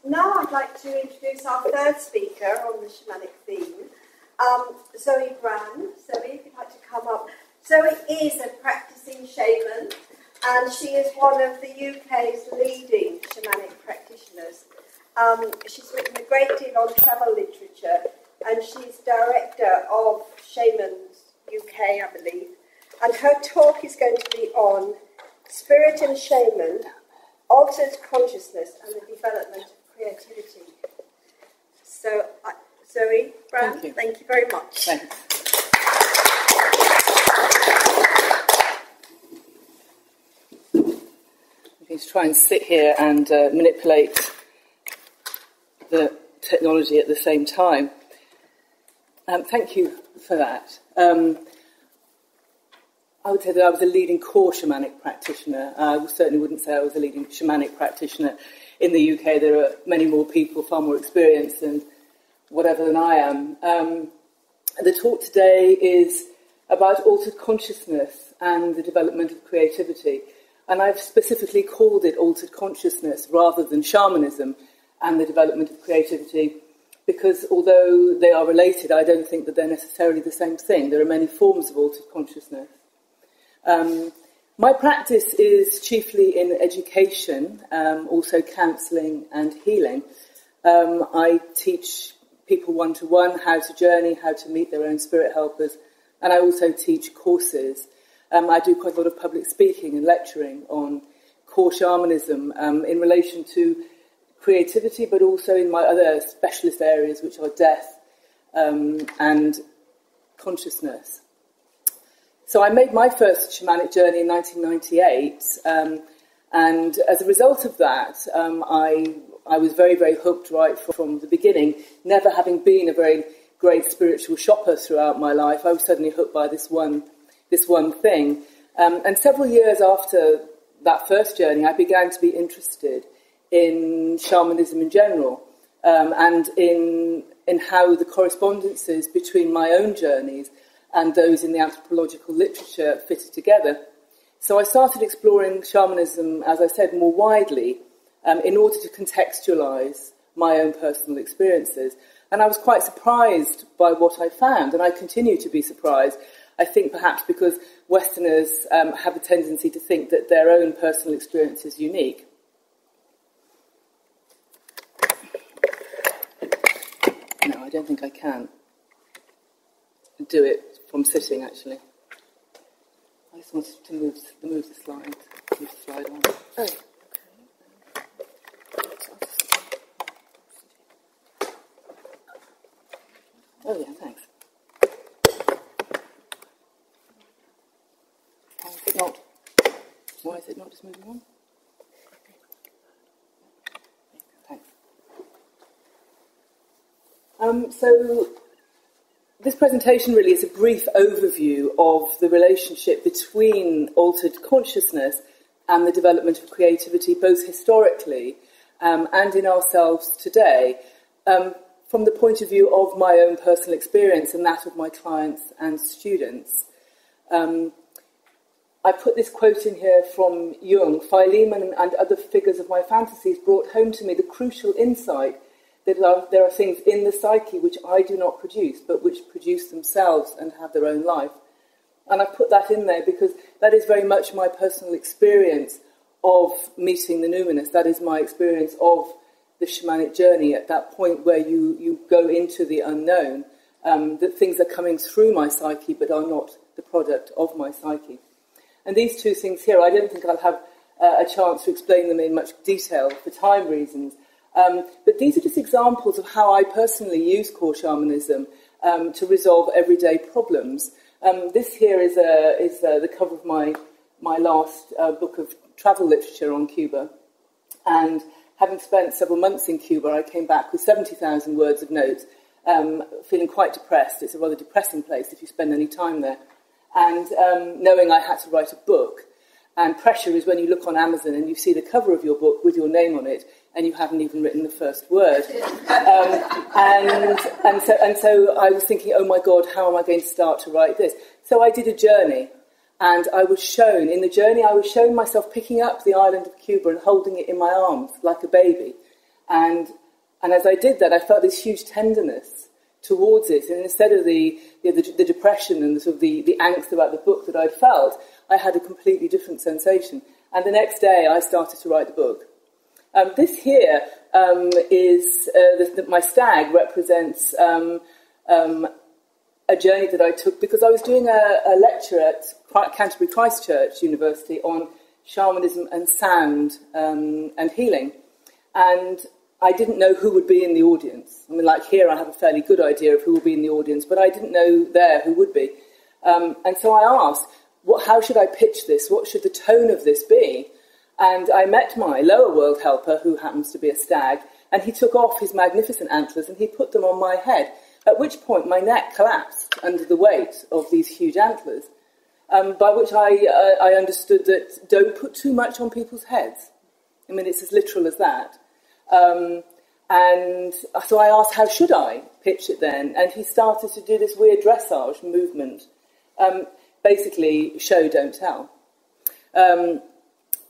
Now I'd like to introduce our third speaker on the shamanic theme, Bran. Zoe, if you'd like to come up. Zoe is a practicing shaman, and she is one of the UK's leading shamanic practitioners. She's written a great deal on travel literature, and she's director of Shaman's UK, I believe. And her talk is going to be on Spirit and Shaman, Altered Consciousness and the Development of Creativity. So, Zoe, Bran, thank you very much. Thanks. I'm going to try and sit here and manipulate the technology at the same time. Thank you for that. I would say that I was a leading core shamanic practitioner. I certainly wouldn't say I was a leading shamanic practitioner. In the UK, there are many more people, far more experienced and whatever than I am. The talk today is about altered consciousness and the development of creativity. And I've specifically called it altered consciousness rather than shamanism and the development of creativity, because although they are related, I don't think that they're necessarily the same thing. There are many forms of altered consciousness. My practice is chiefly in education, also counselling and healing. I teach people one-to-one how to journey, how to meet their own spirit helpers, and I also teach courses. I do quite a lot of public speaking and lecturing on core shamanism in relation to creativity, but also in my other specialist areas, which are death and consciousness. So I made my first shamanic journey in 1998, and as a result of that, I was very, very hooked right from the beginning. Never having been a very great spiritual shopper throughout my life, I was suddenly hooked by this one thing. And several years after that first journey, I began to be interested in shamanism in general, and in how the correspondences between my own journeys and those in the anthropological literature fitted together. So I started exploring shamanism, as I said, more widely, in order to contextualise my own personal experiences. And I was quite surprised by what I found, and I continue to be surprised. I think perhaps because Westerners have a tendency to think that their own personal experience is unique. No, I don't think I can do it from sitting, actually. I just wanted to move the slide. Move the slide on. Oh, okay. Oh yeah, thanks. Why is it not just moving on? Thanks. So this presentation really is a brief overview of the relationship between altered consciousness and the development of creativity, both historically and in ourselves today, from the point of view of my own personal experience and that of my clients and students. I put this quote in here from Jung. Philemon and other figures of my fantasies brought home to me the crucial insight that there are things in the psyche which I do not produce, but which produce themselves and have their own life. And I put that in there because that is very much my personal experience of meeting the numinous. That is my experience of the shamanic journey at that point where you go into the unknown, that things are coming through my psyche but are not the product of my psyche. And these two things here, I don't think I'll have a chance to explain them in much detail for time reasons. But these are just examples of how I personally use core shamanism to resolve everyday problems. This here is the cover of my last book of travel literature on Cuba. And having spent several months in Cuba, I came back with 70,000 words of notes, feeling quite depressed. It's a rather depressing place if you spend any time there. And knowing I had to write a book. And pressure is when you look on Amazon and you see the cover of your book with your name on it, and you haven't even written the first word. And so I was thinking, oh my God, how am I going to start to write this? So I did a journey, and in the journey I was shown myself picking up the island of Cuba and holding it in my arms like a baby, And as I did that, I felt this huge tenderness towards it. And instead of the depression and the sort of the angst about the book that I'd felt, I had a completely different sensation. And the next day, I started to write the book. This here is my stag represents a journey that I took because I was doing a lecture at Canterbury Christchurch University on shamanism and sound and healing. And I didn't know who would be in the audience. I mean, like here, I have a fairly good idea of who will be in the audience, but I didn't know there who would be. And so I asked, how should I pitch this? What should the tone of this be? And I met my lower world helper, who happens to be a stag, and he took off his magnificent antlers and he put them on my head, at which point my neck collapsed under the weight of these huge antlers, by which I understood that don't put too much on people's heads. I mean, it's as literal as that. And so I asked, how should I pitch it then? And he started to do this weird dressage movement, basically show, don't tell.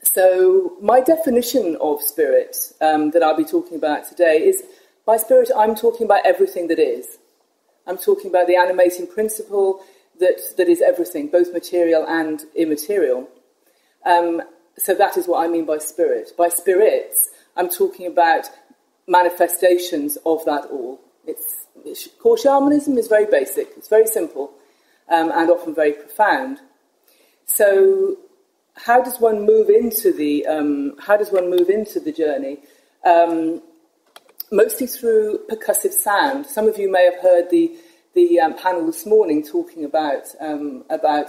So my definition of spirit that I'll be talking about today is, by spirit, I'm talking about everything that is. I'm talking about the animating principle that is everything, both material and immaterial. So that is what I mean by spirit. By spirits, I'm talking about manifestations of that all. Core shamanism is very basic, it's very simple, and often very profound. So how does one move into the journey? Mostly through percussive sound. Some of you may have heard the panel this morning talking about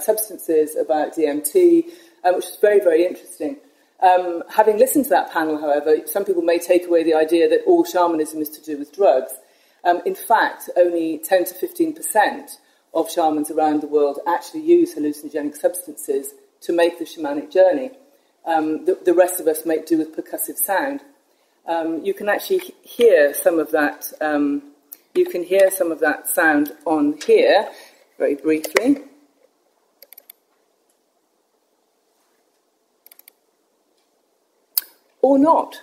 substances, about DMT, which is very, very interesting. Having listened to that panel, however, some people may take away the idea that all shamanism is to do with drugs. In fact, only 10 to 15% of shamans around the world actually use hallucinogenic substances to make the shamanic journey. The rest of us make do with percussive sound. You can actually hear some of that. You can hear some of that sound on here, very briefly. Or not.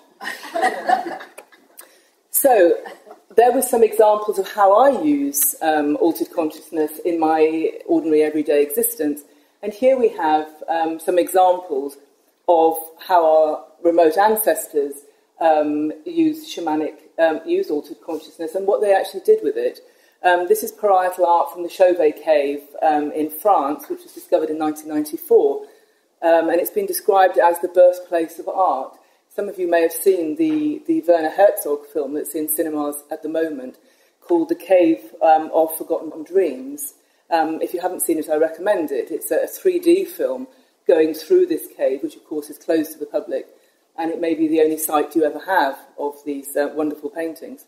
So there were some examples of how I use altered consciousness in my ordinary everyday existence. And here we have some examples of how our remote ancestors used altered consciousness and what they actually did with it. This is parietal art from the Chauvet cave in France, which was discovered in 1994. And it's been described as the birthplace of art. Some of you may have seen the Werner Herzog film that's in cinemas at the moment called The Cave of Forgotten Dreams. If you haven't seen it, I recommend it. It's a 3D film going through this cave, which of course is closed to the public, and it may be the only sight you ever have of these wonderful paintings.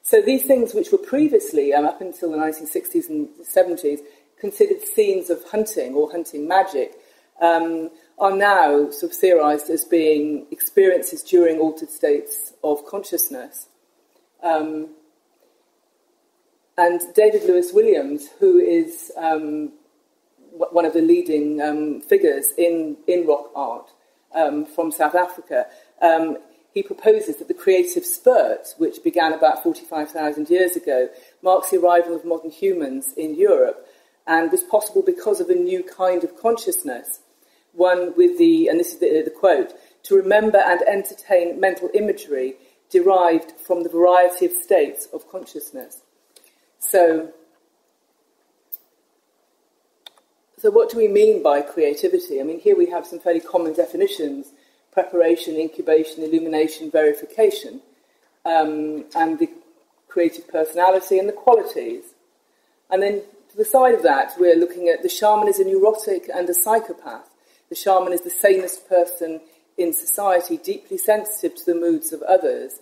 So these things, which were previously, up until the 1960s and 70s, considered scenes of hunting or hunting magic, are now sort of theorised as being experiences during altered states of consciousness. And David Lewis Williams, who is one of the leading figures in rock art from South Africa, he proposes that the creative spurt, which began about 45,000 years ago, marks the arrival of modern humans in Europe and was possible because of a new kind of consciousness, one with and this is the quote, to remember and entertain mental imagery derived from the variety of states of consciousness. So what do we mean by creativity? I mean, here we have some fairly common definitions: preparation, incubation, illumination, verification, and the creative personality and the qualities. And then to the side of that, we're looking at the shaman is a neurotic and a psychopath. The shaman is the sanest person in society, deeply sensitive to the moods of others.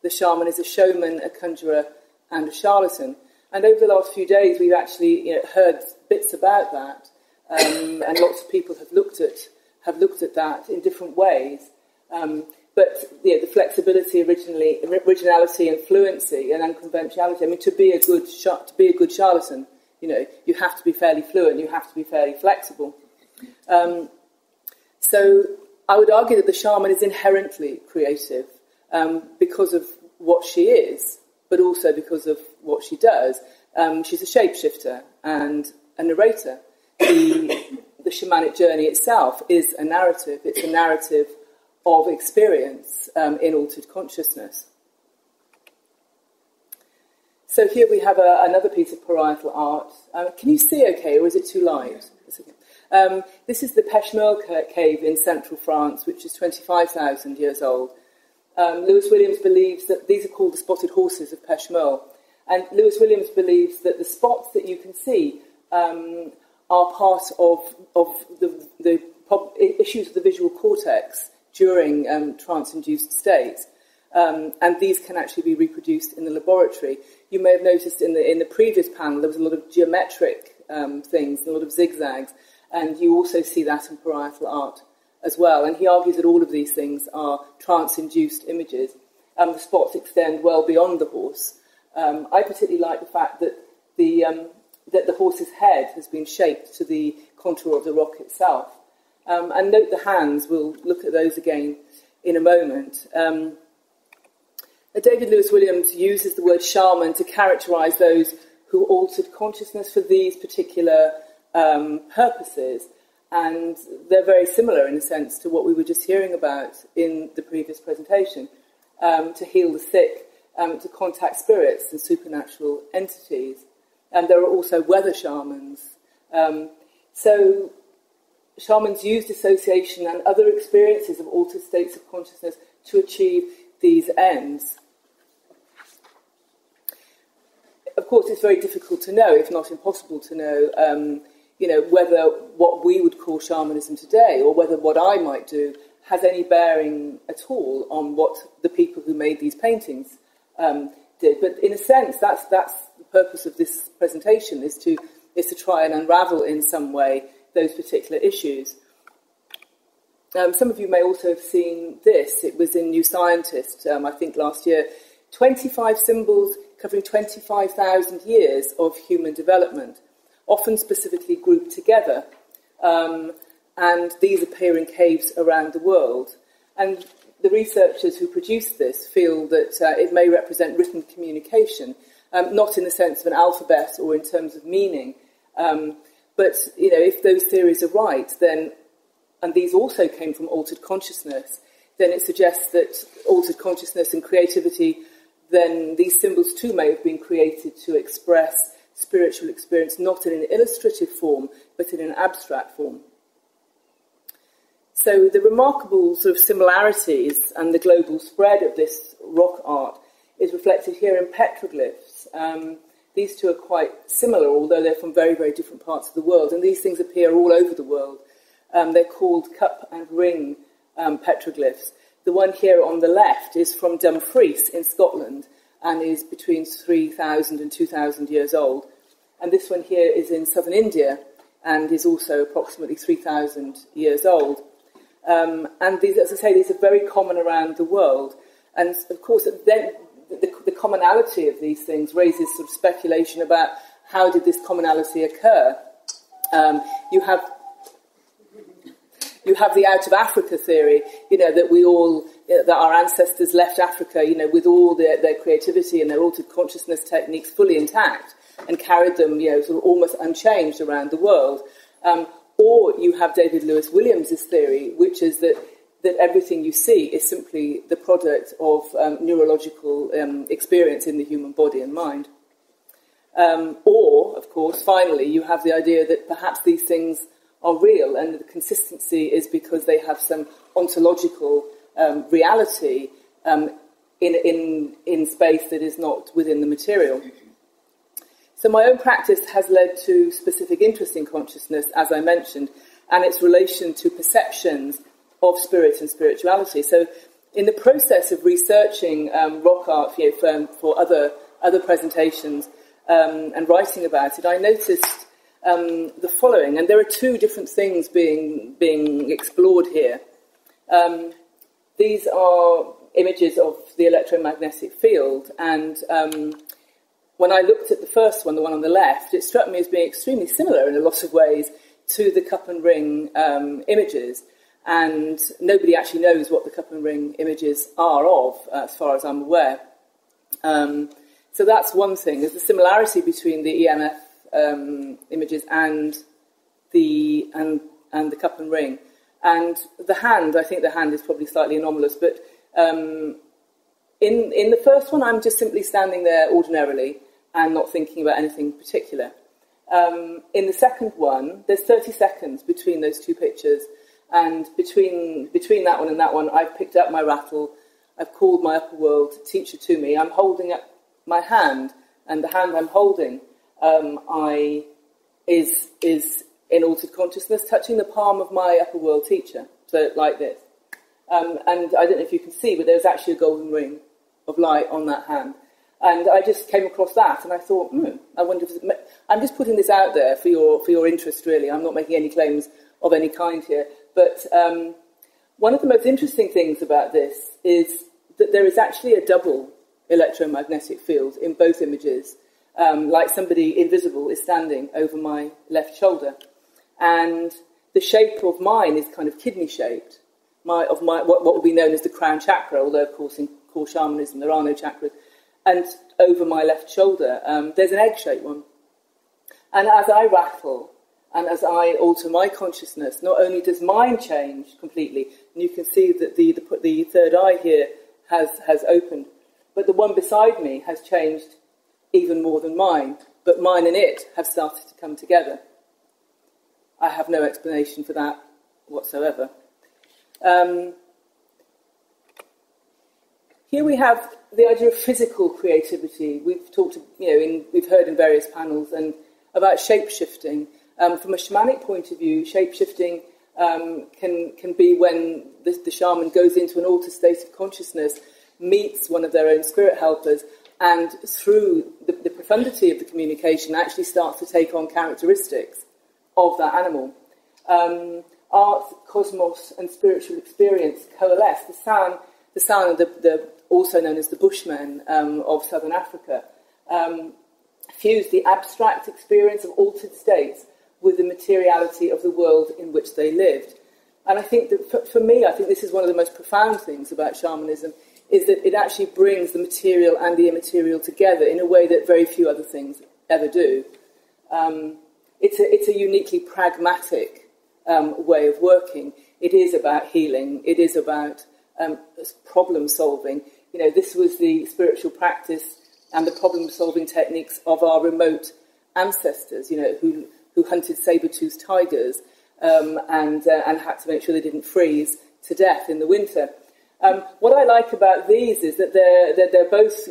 The shaman is a showman, a conjurer, and a charlatan. And over the last few days, we've actually heard bits about that, and lots of people have looked at that in different ways. But the flexibility, originality, and fluency, and unconventionality. I mean, to be a good charlatan, you have to be fairly fluent. You have to be fairly flexible. So I would argue that the shaman is inherently creative. because of what she is, but also because of what she does. She's a shapeshifter and a narrator. The shamanic journey itself is a narrative. It's a narrative of experience in altered consciousness. So here we have another piece of parietal art. Can you see okay, or is it too light? This is the Peshmerga cave in central France, which is 25,000 years old. Lewis Williams believes that these are called the spotted horses of Peshmerga. And Lewis Williams believes that the spots that you can see are part of the issues of the visual cortex during trance-induced states. And these can actually be reproduced in the laboratory. You may have noticed in the previous panel there was a lot of geometric things, a lot of zigzags, and you also see that in parietal art as well. And he argues that all of these things are trance-induced images. The spots extend well beyond the horse. I particularly like the fact that the horse's head has been shaped to the contour of the rock itself. And note the hands. We'll look at those again in a moment. David Lewis Williams uses the word shaman to characterise those who altered consciousness for these particular purposes, and they're very similar in a sense to what we were just hearing about in the previous presentation, to heal the sick, to contact spirits and supernatural entities. And there are also weather shamans. So shamans use dissociation and other experiences of altered states of consciousness to achieve these ends. Of course, it's very difficult to know, if not impossible to know, whether what we would call shamanism today, or whether what I might do, has any bearing at all on what the people who made these paintings did. But in a sense, that's the purpose of this presentation, is to try and unravel in some way those particular issues. Some of you may also have seen this. It was in New Scientist, I think last year. 25 symbols covering 25,000 years of human development, often specifically grouped together. And these appear in caves around the world. And the researchers who produced this feel that it may represent written communication, not in the sense of an alphabet or in terms of meaning. But, if those theories are right, then, and these also came from altered consciousness, then it suggests that altered consciousness and creativity, then these symbols too may have been created to express spiritual experience, not in an illustrative form, but in an abstract form. So the remarkable sort of similarities and the global spread of this rock art is reflected here in petroglyphs. These two are quite similar, although they're from very, very different parts of the world, and these things appear all over the world. They're called cup and ring petroglyphs. The one here on the left is from Dumfries in Scotland and is between 3,000 and 2,000 years old. And this one here is in southern India and is also approximately 3,000 years old. And these, as I say, these are very common around the world. And of course, then the commonality of these things raises sort of speculation about how did this commonality occur. You have the out of Africa theory, that our ancestors left Africa, with all their creativity and their altered consciousness techniques fully intact and carried them, sort of almost unchanged around the world. Or you have David Lewis Williams' theory, which is that everything you see is simply the product of neurological experience in the human body and mind. Or, of course, finally, you have the idea that perhaps these things are real, and the consistency is because they have some ontological reality in space that is not within the material. So my own practice has led to specific interest in consciousness, as I mentioned, and its relation to perceptions of spirit and spirituality. So in the process of researching rock art for other presentations and writing about it, I noticed the following, and there are two different things being explored here. These are images of the electromagnetic field, and when I looked at the first one, the one on the left, it struck me as being extremely similar in a lot of ways to the cup and ring images. and nobody actually knows what the cup and ring images are of, as far as I'm aware. So that's one thing. There's a similarity between the EMF images and the cup and ring. And the hand, I think the hand is probably slightly anomalous, but in the first one, I'm just simply standing there ordinarily and not thinking about anything particular. In the second one, there's 30 seconds between those two pictures, and between that one and that one, I've picked up my rattle, I've called my upper world teacher to me, I'm holding up my hand, and the hand I'm holding is in altered consciousness, touching the palm of my upper world teacher, so like this. And I don't know if you can see, but there's actually a golden ring of light on that hand. And I just came across that, and I thought, I wonder if I'm just putting this out there for your interest, really. I'm not making any claims of any kind here. But one of the most interesting things about this is that there is actually a double electromagnetic field in both images, like somebody invisible is standing over my left shoulder. And the shape of mine is kind of kidney-shaped, what would be known as the crown chakra, although, of course, in core shamanism there are no chakras. And over my left shoulder, there's an egg-shaped one. And as I rattle and as I alter my consciousness, not only does mine change completely, and you can see that the third eye here has opened, but the one beside me has changed even more than mine, but mine and it have started to come together. I have no explanation for that whatsoever. Here we have the idea of physical creativity. We've talked, we've heard in various panels and about shape-shifting. From a shamanic point of view, shape-shifting can be when the shaman goes into an altered state of consciousness, meets one of their own spirit helpers, and through the profundity of the communication actually starts to take on characteristics of that animal. Art, cosmos, and spiritual experience coalesce. The sound of the also known as the Bushmen of southern Africa, fuse the abstract experience of altered states with the materiality of the world in which they lived. And I think that for me, I think this is one of the most profound things about shamanism, is that it actually brings the material and the immaterial together in a way that very few other things ever do. It's a uniquely pragmatic way of working. It is about healing. It is about problem solving. This was the spiritual practice and the problem solving techniques of our remote ancestors, who hunted saber-toothed tigers and had to make sure they didn't freeze to death in the winter. What I like about these is that they're both,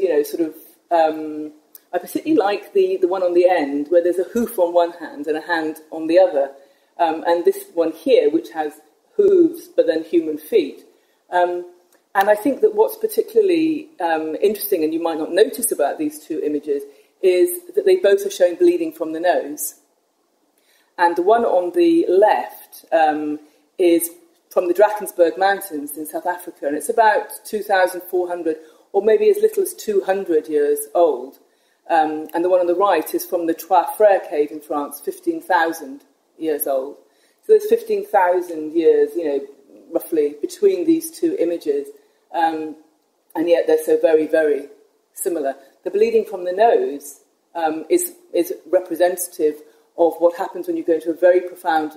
I particularly like the one on the end where there's a hoof on one hand and a hand on the other, and this one here which has hooves but then human feet. And I think that what's particularly interesting, and you might not notice about these two images, is that they both are showing bleeding from the nose. And the one on the left is from the Drakensberg Mountains in South Africa, and it's about 2,400 or maybe as little as 200 years old. And the one on the right is from the Trois Frères cave in France, 15,000 years old. So there's 15,000 years, roughly, between these two images, and yet they're so very, very similar. The bleeding from the nose is representative of what happens when you go into a very profound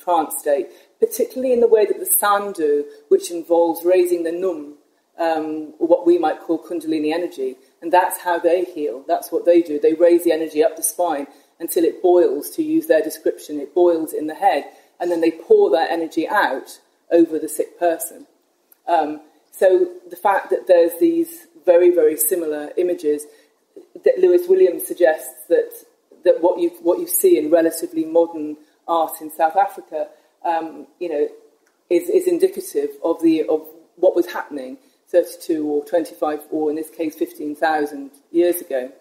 trance state, particularly in the way that the Sandhu, which involves raising the num, or what we might call Kundalini energy, and that's how they heal. That's what they do. They raise the energy up the spine until it boils, to use their description. It boils in the head, and then they pour that energy out over the sick person. So the fact that there's these very, very similar images, that Lewis Williams suggests that what you see in relatively modern art in South Africa, is indicative of what was happening 32 or 25, or in this case 15,000 years ago.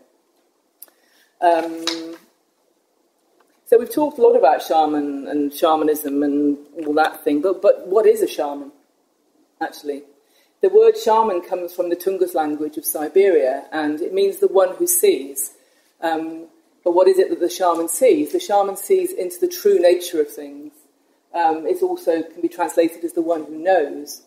So we've talked a lot about shaman and shamanism and all that thing, but what is a shaman, actually? The word shaman comes from the Tungus language of Siberia, and it means the one who sees. But what is it that the shaman sees? The shaman sees into the true nature of things. It also can be translated as the one who knows.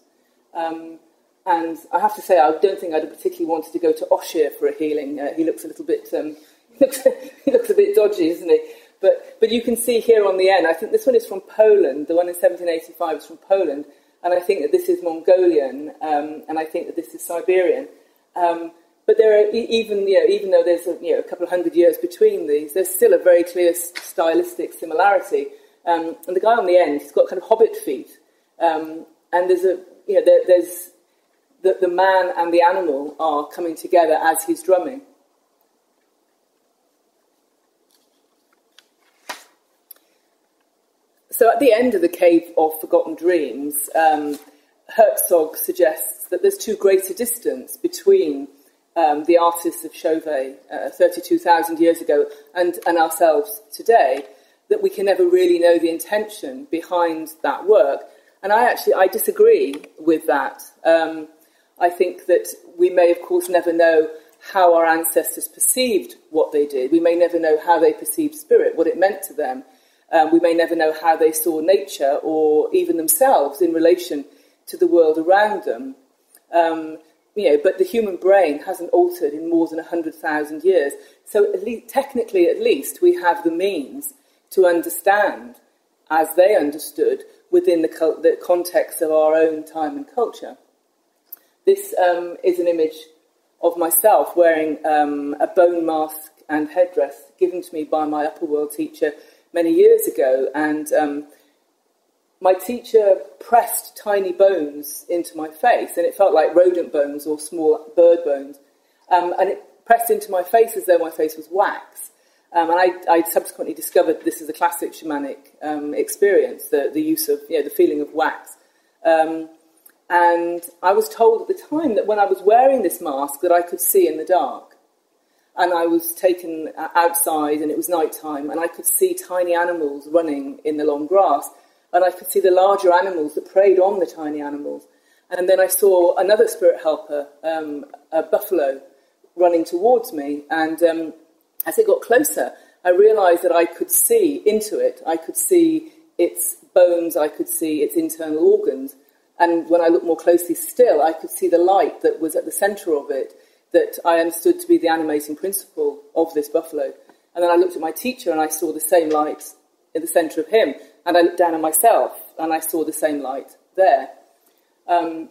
And I have to say, I don't think I'd have particularly wanted to go to Oshir for a healing. He looks a little bit, he looks a bit dodgy, isn't he? But you can see here on the end, I think this one is from Poland. The one in 1785 is from Poland, and I think that this is Mongolian, and I think that this is Siberian. But there are even though there's a couple of hundred years between these, there's still a very clear stylistic similarity. And the guy on the end, he's got kind of hobbit feet, and there's there's the man and the animal are coming together as he's drumming. So at the end of the Cave of Forgotten Dreams, Herzog suggests that there's too great a distance between the artists of Chauvet 32,000 years ago and ourselves today, that we can never really know the intention behind that work. And I disagree with that. I think that we may, of course, never know how our ancestors perceived what they did. We may never know how they perceived spirit, what it meant to them. We may never know how they saw nature or even themselves in relation to the world around them. But the human brain hasn't altered in more than 100,000 years. So technically, at least, we have the means to understand, as they understood, within the context of our own time and culture. This is an image of myself wearing a bone mask and headdress given to me by my upper world teacher many years ago, and my teacher pressed tiny bones into my face, and it felt like rodent bones or small bird bones, and it pressed into my face as though my face was wax. And I subsequently discovered this is a classic shamanic experience, the use of, the feeling of wax. And I was told at the time that when I was wearing this mask that I could see in the dark. And I was taken outside and it was night time, and I could see tiny animals running in the long grass, and I could see the larger animals that preyed on the tiny animals. And then I saw another spirit helper, a buffalo, running towards me, and as it got closer, I realised that I could see into it. I could see its bones, I could see its internal organs, and when I looked more closely still, I could see the light that was at the centre of it, that I understood to be the animating principle of this buffalo. And then I looked at my teacher and I saw the same light in the centre of him. And I looked down at myself and I saw the same light there. And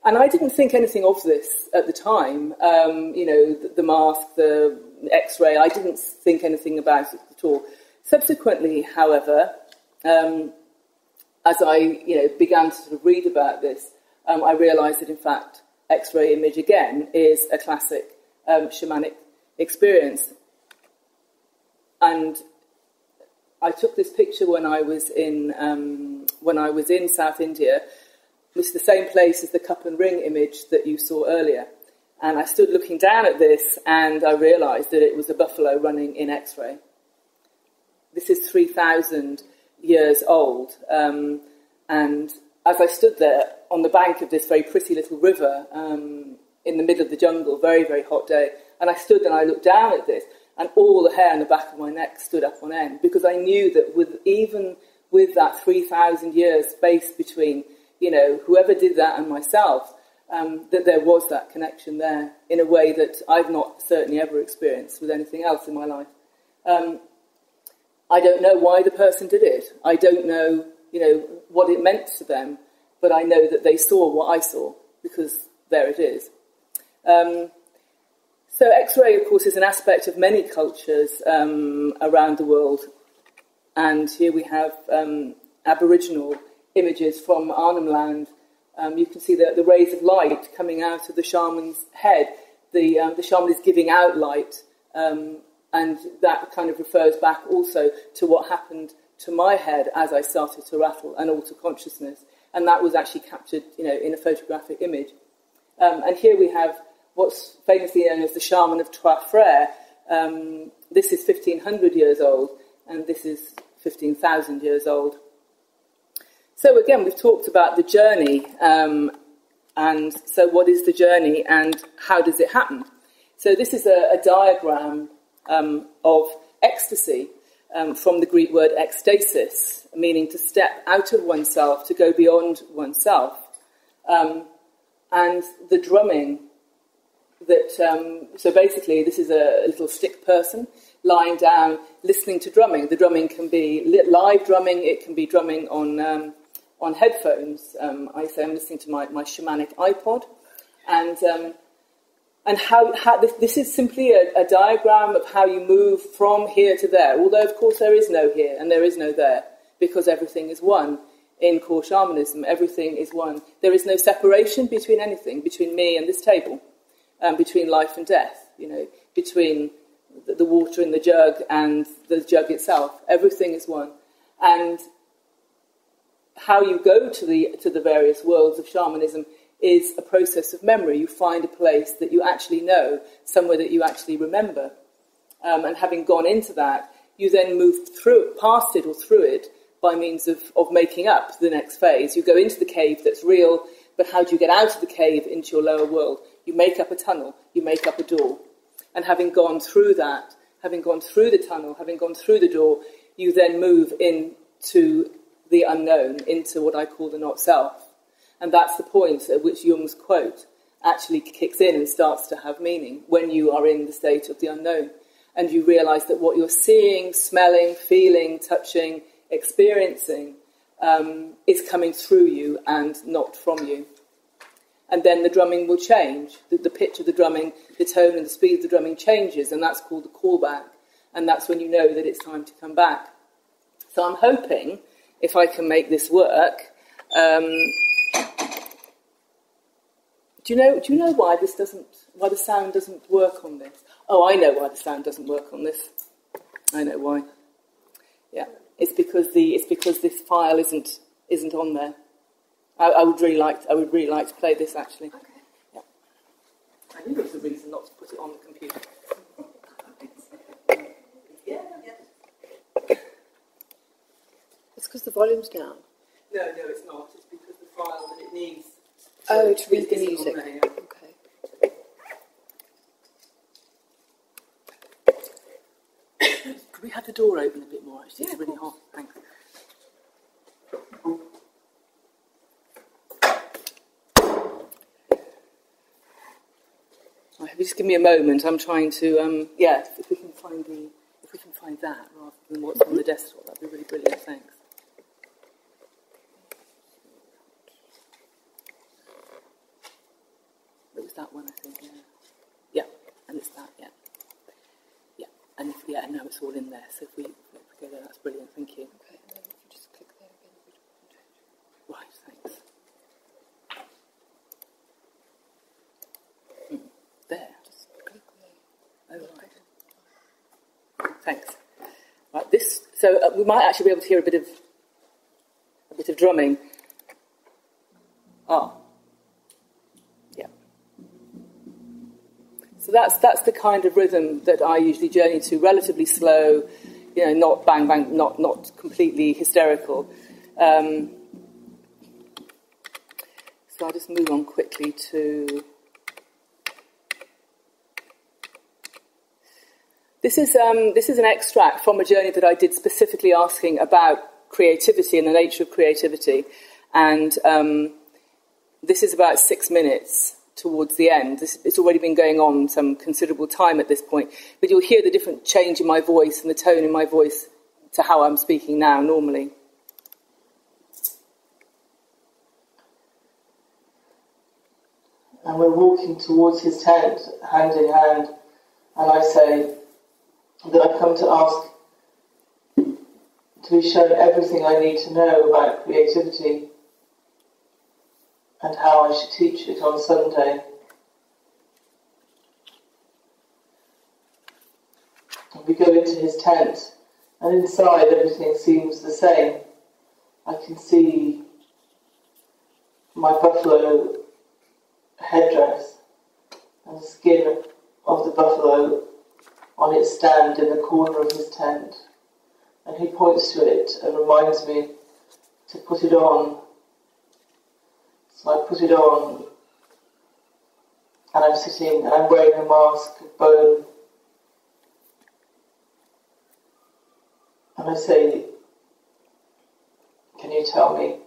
I didn't think anything of this at the time. The mask, the X-ray, I didn't think anything about it at all. Subsequently, however, as I began to sort of read about this, I realised that in fact X-ray image again is a classic shamanic experience. And I took this picture when I was in South India. It's the same place as the cup and ring image that you saw earlier. And I stood looking down at this and I realised that it was a buffalo running in X-ray. This is 3,000 years old. And as I stood there on the bank of this very pretty little river in the middle of the jungle, very, very hot day, and I stood and I looked down at this, and all the hair on the back of my neck stood up on end, because I knew that even with that 3,000 years space between, whoever did that and myself, that there was that connection there in a way that I've not certainly ever experienced with anything else in my life. I don't know why the person did it. I don't know, what it meant to them, but I know that they saw what I saw, because there it is. So X-ray, of course, is an aspect of many cultures around the world. And here we have Aboriginal images from Arnhem Land. You can see the rays of light coming out of the shaman's head. The shaman is giving out light, and that kind of refers back also to what happened to my head as I started to rattle and alter consciousness. And that was actually captured, in a photographic image. And here we have what's famously known as the Shaman of Trois Frères. This is 1,500 years old, and this is 15,000 years old. So again, we've talked about the journey, and so what is the journey and how does it happen? So this is a diagram of ecstasy. from the Greek word ekstasis, meaning to step out of oneself, to go beyond oneself. And the drumming that, so basically this is a little stick person lying down, listening to drumming. The drumming can be live drumming, it can be drumming on headphones. I say I'm listening to my shamanic iPod, and how this is simply a diagram of how you move from here to there, although of course there is no here and there is no there, because everything is one. In core shamanism, everything is one. There is no separation between anything, between me and this table, between life and death, between the water in the jug and the jug itself. Everything is one. And how you go to the various worlds of shamanism is a process of memory. You find a place that you actually know, somewhere that you actually remember. And having gone into that, you then move past it or through it by means of making up the next phase. You go into the cave that's real, but how do you get out of the cave into your lower world? You make up a tunnel, you make up a door. And having gone through that, having gone through the tunnel, having gone through the door, you then move into the unknown, into what I call the not-self. And that's the point at which Jung's quote actually kicks in and starts to have meaning, when you are in the state of the unknown. And you realise that what you're seeing, smelling, feeling, touching, experiencing is coming through you and not from you. And then the drumming will change. The pitch of the drumming, the tone and the speed of the drumming changes, and that's called the callback. And that's when you know that it's time to come back. So I'm hoping, if I can make this work, do you know why why the sound doesn't work on this? Oh, I know why the sound doesn't work on this. I know why. Yeah. It's because this file isn't on there. I would really like to play this actually. Okay. Yeah. I knew there was a reason not to put it on the computer. Yeah. It's because the volume's down. No, it's not. It's because the file that it needs. To read the music. There, yeah. Okay. Could we have the door open a bit more? Actually, it's really hot. Thanks. Right, just give me a moment. I'm trying to. If we can find that rather than what's on the desktop, that'd be really brilliant. Thanks. It was that one, I think. Yeah, and it's that. Yeah. And now it's all in there. So if we go there, that's brilliant. Thank you. Okay, and then if you just click there again. Right, thanks. There. Just click there. Oh, right. Thanks. Right, this. So we might actually be able to hear a bit of drumming. Yeah. So that's the kind of rhythm that I usually journey to, relatively slow, not bang bang, not completely hysterical. So I'll just move on quickly to. This is an extract from a journey that I did specifically asking about creativity and the nature of creativity, and this is about 6 minutes towards the end. It's already been going on some considerable time at this point, but you'll hear the different change in my voice and the tone in my voice to how I'm speaking now normally. And we're walking towards his tent, hand in hand, and I say that I've come to ask to be shown everything I need to know about creativity and how I should teach it on Sunday. And we go into his tent, and inside everything seems the same. I can see my buffalo headdress and the skin of the buffalo on its stand in the corner of his tent. And he points to it and reminds me to put it on. So I put it on, and I'm sitting and I'm wearing a mask of bone. And I say, can you tell me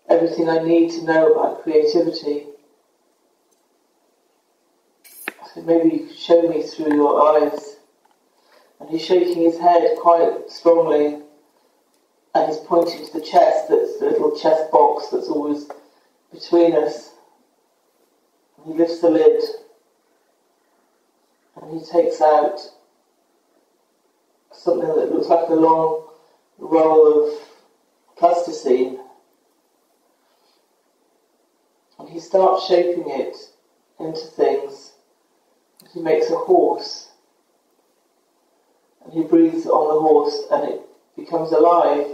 everything I need to know about creativity? I said, maybe you could show me through your eyes. And he's shaking his head quite strongly, and he's pointing to the chest, that's the little chest box that's always between us. And he lifts the lid, and he takes out something that looks like a long roll of plasticine. And he starts shaping it into things. He makes a horse. And he breathes on the horse, and it becomes alive.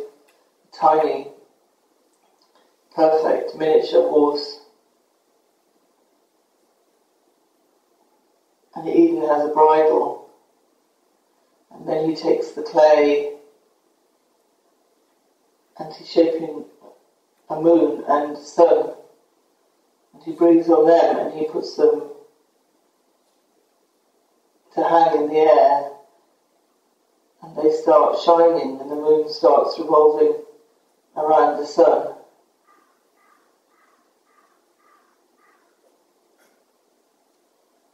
Tiny, perfect, miniature horse. And it even has a bridle. And then he takes the clay and he's shaping a moon and sun. And he breathes on them and he puts them to hang in the air. And they start shining and the moon starts revolving around the sun.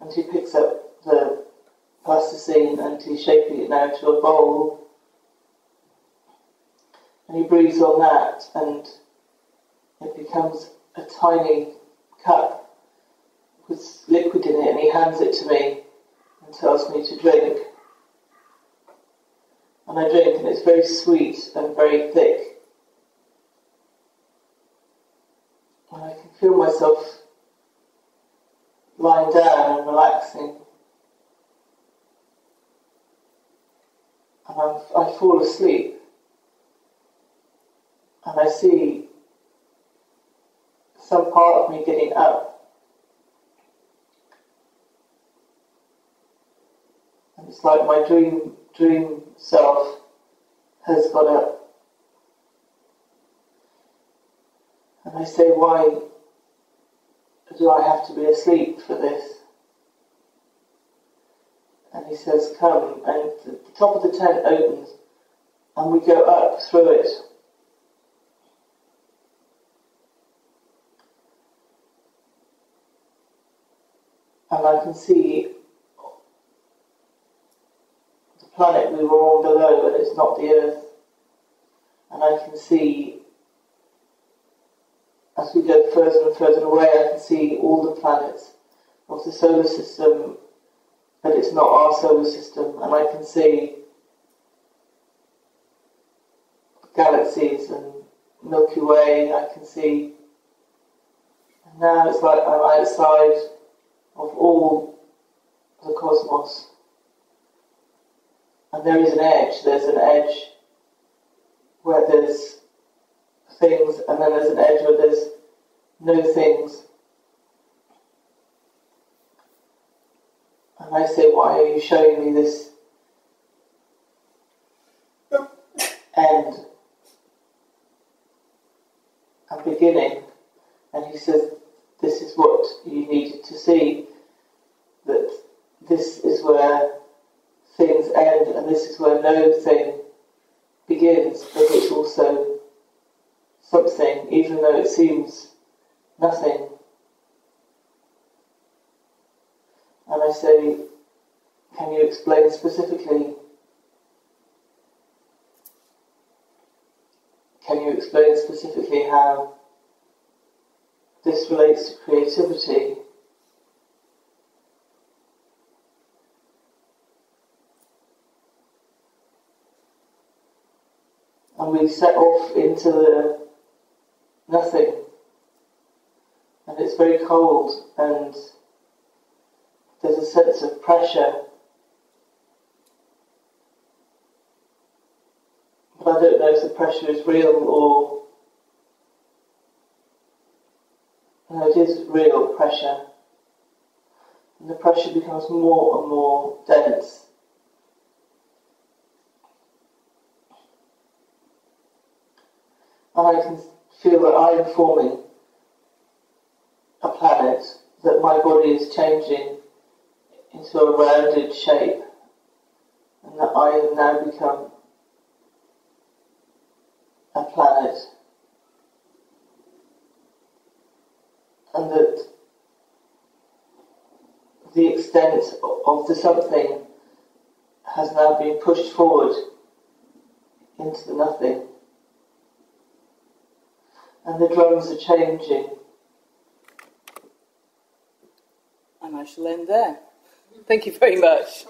And he picks up the plasticine and he's shaping it now to a bowl. And he breathes on that and it becomes a tiny cup with liquid in it, and he hands it to me and tells me to drink. And I drink, and it's very sweet and very thick. And I can feel myself lying down and relaxing. And I fall asleep. And I see some part of me getting up. And it's like my dream self has got up. And I say, why do I have to be asleep for this? And he says, come. And the top of the tent opens and we go up through it. And I can see the planet we were on below, and it's not the Earth. And I can see, as we go further and further away, I can see all the planets of the solar system, but it's not our solar system. And I can see galaxies and Milky Way. I can see, and now it's like I'm outside of all the cosmos. And there is an edge. There's an edge where there's things, and then there's an edge where there's no things. And I say, why are you showing me this end and beginning? And he says, this is what you needed to see, that this is where things end and this is where no thing begins, but it's also something, even though it seems nothing. And I say, can you explain specifically? Can you explain specifically how this relates to creativity? And we set off into the nothing, and it's very cold, and there's a sense of pressure, but I don't know if the pressure is real or... No, it is real pressure, and the pressure becomes more and more dense. And I can feel that I am forming a planet, that my body is changing into a rounded shape, and that I have now become the extent of the something has now been pushed forward into the nothing. And the drums are changing. And I shall end there. Thank you very much.